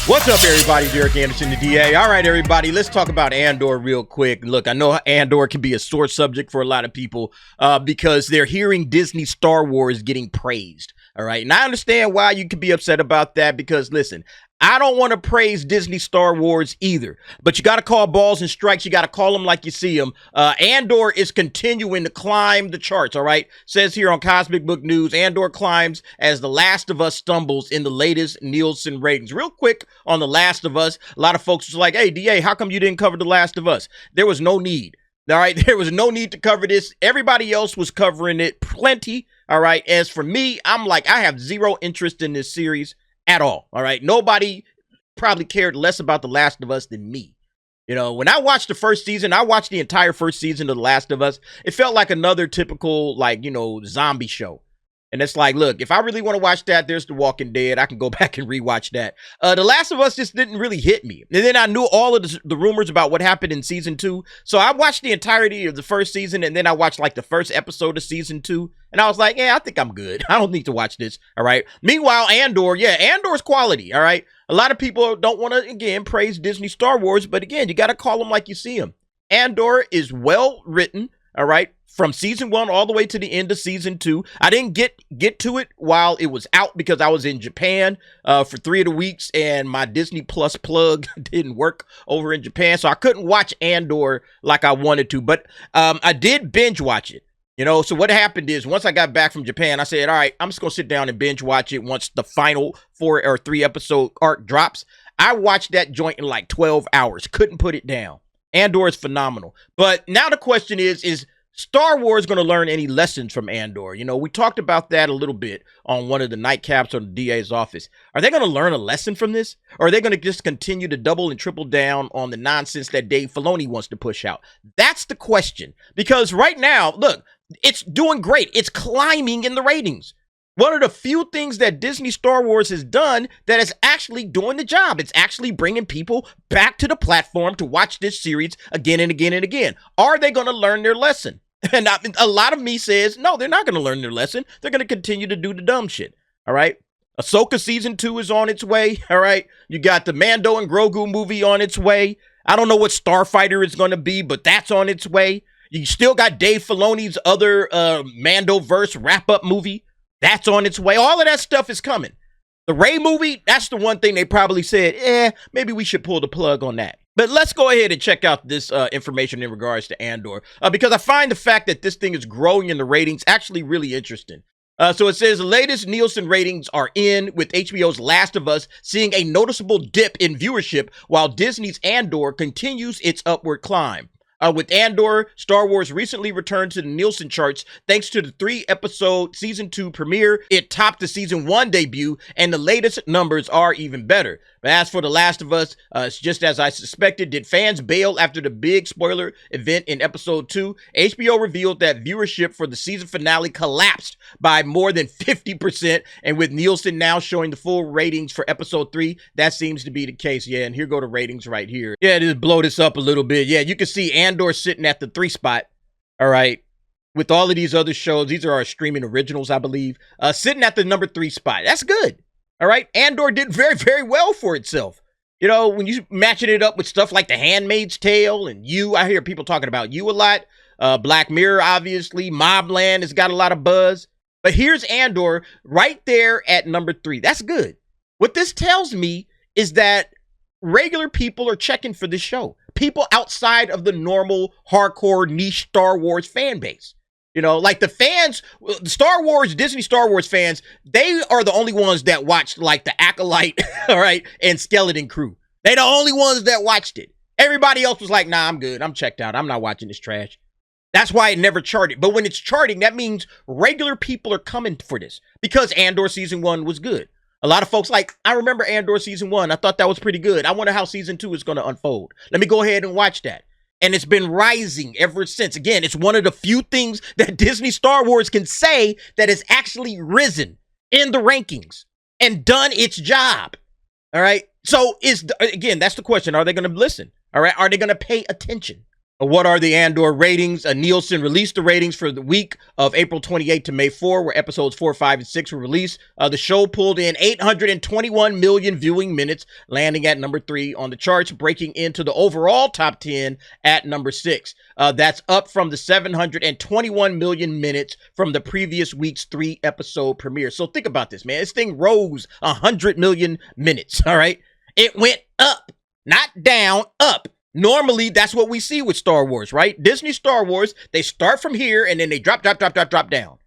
What's up, everybody? Derek Anderson, the DA. All right, everybody, let's talk about Andor real quick. Look, I know Andor can be a sore subject for a lot of people because they're hearing Disney Star Wars getting praised. All right, and I understand why you could be upset about that because, listen, I don't want to praise Disney Star Wars either, but you got to call balls and strikes. You got to call them like you see them. Andor is continuing to climb the charts, all right? Says here on Cosmic Book News, Andor climbs as The Last of Us stumbles in the latest Nielsen ratings. Real quick on The Last of Us, a lot of folks was like, hey, DA, how come you didn't cover The Last of Us? There was no need. All right, there was no need to cover this. Everybody else was covering it plenty. All right, as for me, I'm like, I have zero interest in this series at all. All right, nobody probably cared less about The Last of Us than me. You know, when I watched the first season, I watched the entire first season of The Last of Us. It felt like another typical, like, you know, zombie show. And it's like, look, if I really want to watch that, there's The Walking Dead. I can go back and rewatch that. The Last of Us just didn't really hit me. And then I knew all of the rumors about what happened in season 2. So I watched the entirety of the first season, and then I watched like the first episode of season 2. And I was like, yeah, I think I'm good. I don't need to watch this. All right. Meanwhile, Andor, yeah, Andor's quality. All right. A lot of people don't want to, again, praise Disney Star Wars. But again, you got to call them like you see them. Andor is well written. All right. From season 1 all the way to the end of season 2. I didn't get to it while it was out because I was in Japan for 3 of the weeks and my Disney Plus plug didn't work over in Japan. So I couldn't watch Andor like I wanted to, but I did binge watch it. You know, so what happened is once I got back from Japan, I said, all right, I'm just going to sit down and binge watch it once the final 4 or 3 episode arc drops. I watched that joint in like 12 hours. Couldn't put it down. Andor is phenomenal. But now the question is Star Wars going to learn any lessons from Andor? You know, we talked about that a little bit on one of the nightcaps on the DA's office. Are they going to learn a lesson from this? Or are they going to just continue to double and triple down on the nonsense that Dave Filoni wants to push out? That's the question. Because right now, look, it's doing great. It's climbing in the ratings. One of the few things that Disney Star Wars has done that is actually doing the job. It's actually bringing people back to the platform to watch this series again and again and again. Are they going to learn their lesson? And a lot of me says, no, they're not going to learn their lesson. They're going to continue to do the dumb shit. All right. Ahsoka season 2 is on its way. All right. You got the Mando and Grogu movie on its way. I don't know what Starfighter is going to be, but that's on its way. You still got Dave Filoni's other Mandoverse wrap-up movie. That's on its way. All of that stuff is coming. The Rey movie, that's the one thing they probably said, maybe we should pull the plug on that. But let's go ahead and check out this information in regards to Andor, because I find the fact that this thing is growing in the ratings actually really interesting. So it says the latest Nielsen ratings are in, with HBO's Last of Us seeing a noticeable dip in viewership while Disney's Andor continues its upward climb. With Andor, Star Wars recently returned to the Nielsen charts thanks to the 3-episode season 2 premiere. It topped the season 1 debut, and the latest numbers are even better. But as for The Last of Us, it's just as I suspected. Did fans bail after the big spoiler event in episode 2? HBO revealed that viewership for the season finale collapsed by more than 50%, and with Nielsen now showing the full ratings for episode 3, that seems to be the case. Yeah, and here go the ratings right here. Yeah, just blow this up a little bit. Yeah, you can see Andor sitting at the 3 spot. All right. With all of these other shows, these are our streaming originals, I believe, sitting at the number 3 spot. That's good. All right. Andor did very, very well for itself. You know, when you matching it up with stuff like The Handmaid's Tale and You, I hear people talking about You a lot. Black Mirror, obviously. Mobland has got a lot of buzz. But here's Andor right there at number 3. That's good. What this tells me is that regular people are checking for this show. People outside of the normal hardcore niche Star Wars fan base. You know, like the fans, Star Wars, Disney Star Wars fans, they are the only ones that watched like the Acolyte, all right, and Skeleton Crew. They're the only ones that watched it. Everybody else was like, nah, I'm good. I'm checked out. I'm not watching this trash. That's why it never charted. But when it's charting, that means regular people are coming for this because Andor season 1 was good. A lot of folks like, I remember Andor season 1. I thought that was pretty good. I wonder how season 2 is going to unfold. Let me go ahead and watch that. And it's been rising ever since. Again, it's one of the few things that Disney Star Wars can say that has actually risen in the rankings and done its job. All right. So again, that's the question. Are they going to listen? All right. Are they going to pay attention? What are the Andor ratings? Nielsen released the ratings for the week of April 28 to May 4, where episodes 4, 5, and 6 were released. The show pulled in 821 million viewing minutes, landing at number 3 on the charts, breaking into the overall top 10 at number 6. That's up from the 721 million minutes from the previous week's 3-episode premiere. So think about this, man. This thing rose 100 million minutes, all right? It went up, not down, up. Normally, that's what we see with Star Wars, right? Disney Star Wars, they start from here and then they drop down.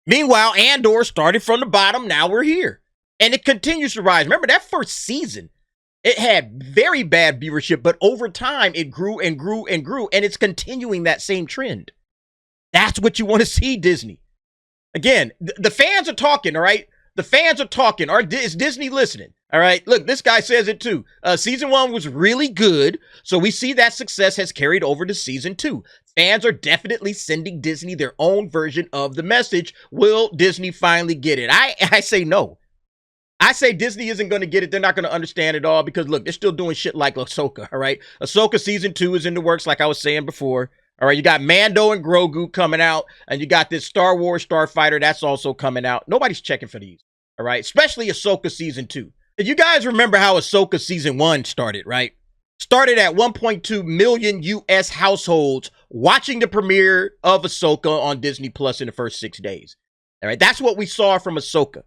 Meanwhile, Andor started from the bottom. Now we're here. And it continues to rise. Remember, that first season, it had very bad viewership, but over time, it grew and grew and grew, and it's continuing that same trend. That's what you want to see, Disney. Again, the fans are talking, all right? The fans are talking. Is Disney listening? All right, look, this guy says it too. Season 1 was really good, so we see that success has carried over to season 2. Fans are definitely sending Disney their own version of the message. Will Disney finally get it? I say no. I say Disney isn't going to get it. They're not going to understand it all because, look, they're still doing shit like Ahsoka, all right? Ahsoka season 2 is in the works, like I was saying before. All right, you got Mando and Grogu coming out, and you got this Star Wars Starfighter that's also coming out. Nobody's checking for these, all right? Especially Ahsoka season 2. You guys remember how Ahsoka season 1 started, right? Started at 1.2 million U.S. households watching the premiere of Ahsoka on Disney Plus in the first 6 days. All right, that's what we saw from Ahsoka.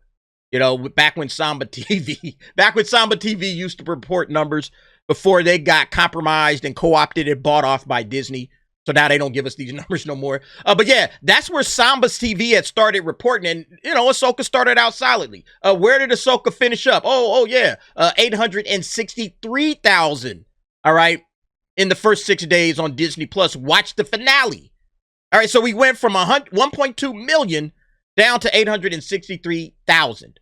You know, back when Samba TV used to report numbers before they got compromised and co-opted and bought off by Disney. So now they don't give us these numbers no more. But yeah, that's where Samba's TV had started reporting. And, you know, Ahsoka started out solidly. Where did Ahsoka finish up? Oh yeah. 863,000. All right. In the first 6 days on Disney Plus. Watch the finale. All right. So we went from 1.2 million down to 863,000.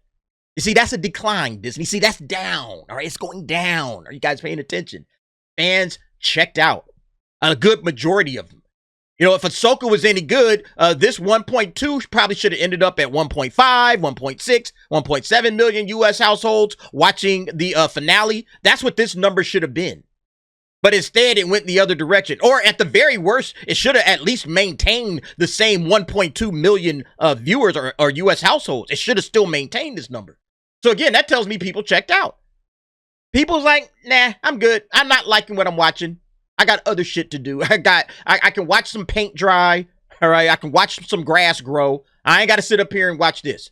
You see, that's a decline, Disney. See, that's down. All right. It's going down. Are you guys paying attention? Fans checked out. A good majority of them. You know, if Ahsoka was any good, this 1.2 probably should have ended up at 1.5, 1.6, 1.7 million U.S. households watching the finale. That's what this number should have been. But instead, it went the other direction. Or at the very worst, it should have at least maintained the same 1.2 million viewers or U.S. households. It should have still maintained this number. So again, that tells me people checked out. People's like, nah, I'm good. I'm not liking what I'm watching. I got other shit to do. I can watch some paint dry. All right. I can watch some grass grow. I ain't got to sit up here and watch this.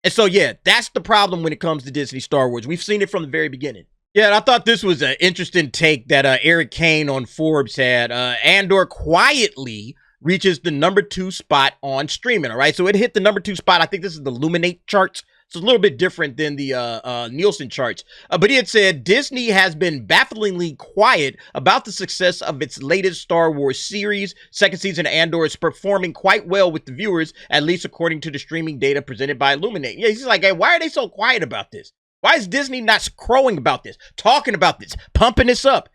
And so, yeah, that's the problem when it comes to Disney Star Wars. We've seen it from the very beginning. Yeah, and I thought this was an interesting take that Eric Kane on Forbes had. Andor quietly reaches the number 2 spot on streaming. All right. So it hit the number 2 spot. I think this is the Luminate charts. So it's a little bit different than the Nielsen charts. But he had said Disney has been bafflingly quiet about the success of its latest Star Wars series. Second season of Andor is performing quite well with the viewers, at least according to the streaming data presented by Illuminate. Yeah, he's like, hey, why are they so quiet about this? Why is Disney not crowing about this, talking about this, pumping this up?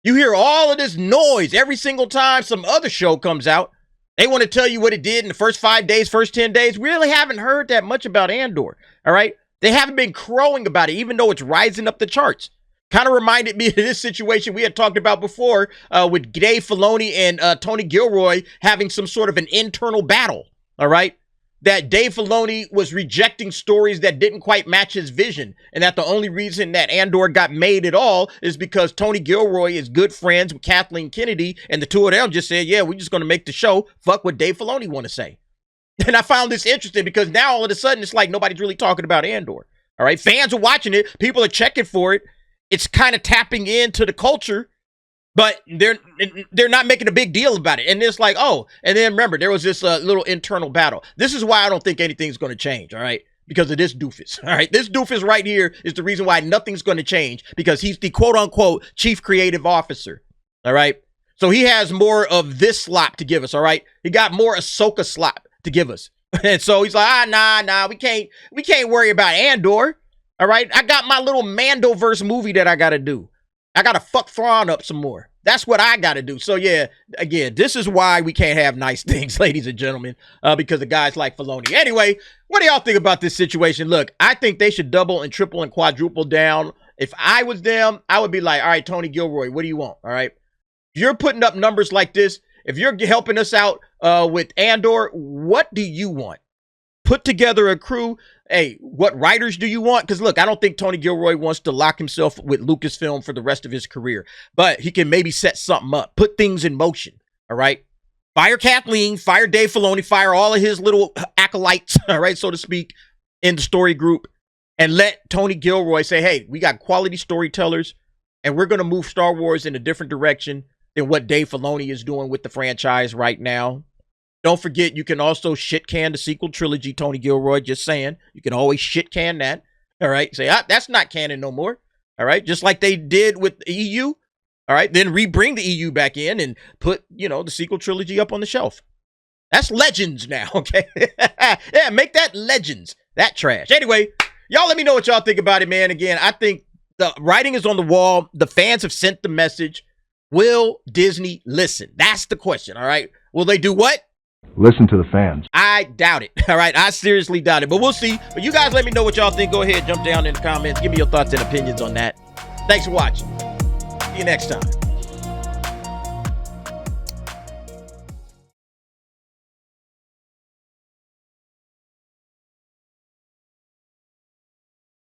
You hear all of this noise every single time some other show comes out. They want to tell you what it did in the first 5 days, first 10 days. We really haven't heard that much about Andor, all right? They haven't been crowing about it, even though it's rising up the charts. Kind of reminded me of this situation we had talked about before with Dave Filoni and Tony Gilroy having some sort of an internal battle, all right? That Dave Filoni was rejecting stories that didn't quite match his vision, and that the only reason that Andor got made at all is because Tony Gilroy is good friends with Kathleen Kennedy, and the two of them just said, yeah, we're just going to make the show. Fuck what Dave Filoni want to say. And I found this interesting because now all of a sudden it's like nobody's really talking about Andor. All right, fans are watching it. People are checking for it. It's kind of tapping into the culture. But they're not making a big deal about it. And it's like, oh, and then remember, there was this little internal battle. This is why I don't think anything's going to change, all right? Because of this doofus, all right? This doofus right here is the reason why nothing's going to change, because he's the quote-unquote chief creative officer, all right? So he has more of this slop to give us, all right? He got more Ahsoka slop to give us. And so he's like, nah, we can't worry about Andor, all right? I got my little Mandoverse movie that I got to do. I got to fuck Thrawn up some more. That's what I got to do. So, yeah, again, this is why we can't have nice things, ladies and gentlemen, because of guys like Filoni. Anyway, what do y'all think about this situation? Look, I think they should double and triple and quadruple down. If I was them, I would be like, all right, Tony Gilroy, what do you want? All right. You're putting up numbers like this. If you're helping us out with Andor, what do you want? Put together a crew. Hey, what writers do you want? Because look, I don't think Tony Gilroy wants to lock himself with Lucasfilm for the rest of his career, but he can maybe set something up, put things in motion. All right. Fire Kathleen, fire Dave Filoni, fire all of his little acolytes, all right, so to speak, in the story group, and let Tony Gilroy say, hey, we got quality storytellers, and we're going to move Star Wars in a different direction than what Dave Filoni is doing with the franchise right now. Don't forget, you can also shit can the sequel trilogy, Tony Gilroy, just saying. You can always shit can that, all right? Say, that's not canon no more, all right? Just like they did with the EU. All right, then rebring the EU back in and put, the sequel trilogy up on the shelf. That's Legends now, okay? Yeah, make that Legends. That trash. Anyway, y'all let me know what y'all think about it, man. Again, I think the writing is on the wall. The fans have sent the message. Will Disney listen? That's the question, all right? Will they do what? Listen to the fans. I doubt it, all right? I seriously doubt it, but we'll see. But you guys let me know what y'all think. Go ahead, jump down in the comments. Give me your thoughts and opinions on that. Thanks for watching. See you next time.